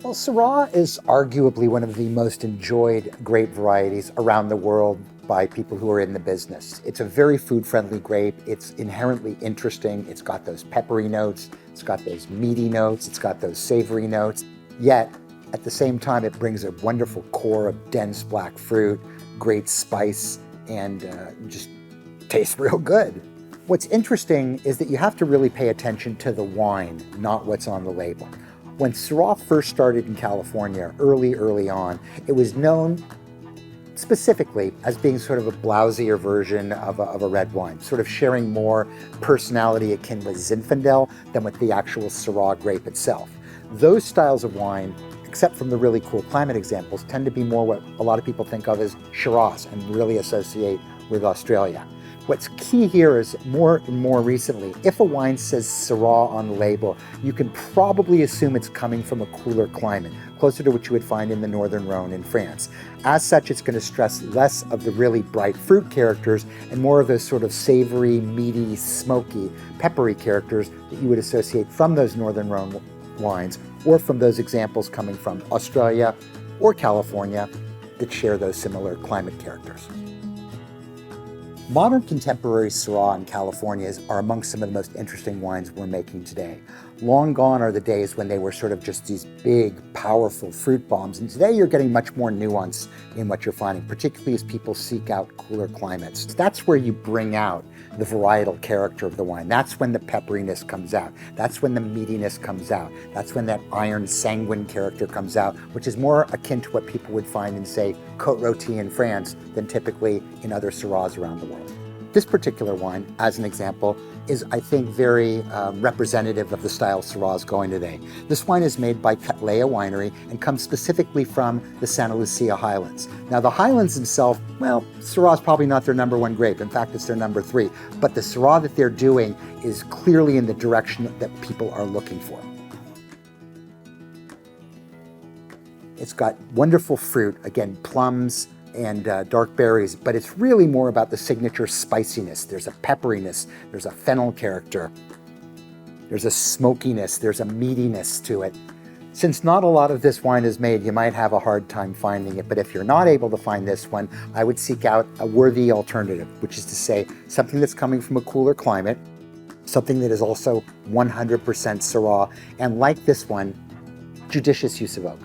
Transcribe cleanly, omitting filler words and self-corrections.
Well, Syrah is arguably one of the most enjoyed grape varieties around the world by people who are in the business. It's a very food-friendly grape. It's inherently interesting. It's got those peppery notes. It's got those meaty notes. It's got those savory notes. Yet, at the same time, it brings a wonderful core of dense black fruit, great spice, and just tastes real good. What's interesting is that you have to really pay attention to the wine, not what's on the label. When Syrah first started in California, early on, it was known specifically as being sort of a blousier version of a red wine, sort of sharing more personality akin with Zinfandel than with the actual Syrah grape itself. Those styles of wine, except from the really cool climate examples, tend to be more what a lot of people think of as Shiraz and really associate with Australia. What's key here is more and more recently, if a wine says Syrah on the label, you can probably assume it's coming from a cooler climate, closer to what you would find in the Northern Rhone in France. As such, it's going to stress less of the really bright fruit characters and more of those sort of savory, meaty, smoky, peppery characters that you would associate from those Northern Rhone wines or from those examples coming from Australia or California that share those similar climate characters. Modern contemporary Syrah in California are amongst some of the most interesting wines we're making today. Long gone are the days when they were sort of just these big, powerful fruit bombs, and today you're getting much more nuance in what you're finding, particularly as people seek out cooler climates. That's where you bring out the varietal character of the wine. That's when the pepperiness comes out. That's when the meatiness comes out. That's when that iron sanguine character comes out, which is more akin to what people would find in, say, Côte Rôtie in France than typically in other Syrahs around the world. This particular wine, as an example, is, I think, very representative of the style Syrah is going today. This wine is made by Cattleya Winery and comes specifically from the Santa Lucia Highlands. Now, the Highlands themselves, well, Syrah is probably not their #1 grape. In fact, it's their #3. But the Syrah that they're doing is clearly in the direction that people are looking for. It's got wonderful fruit, again, plums, and dark berries, but it's really more about the signature spiciness. There's a pepperiness, there's a fennel character, there's a smokiness, there's a meatiness to it. Since not a lot of this wine is made, you might have a hard time finding it, but if you're not able to find this one, I would seek out a worthy alternative, which is to say something that's coming from a cooler climate, something that is also 100% Syrah, and like this one, judicious use of oak.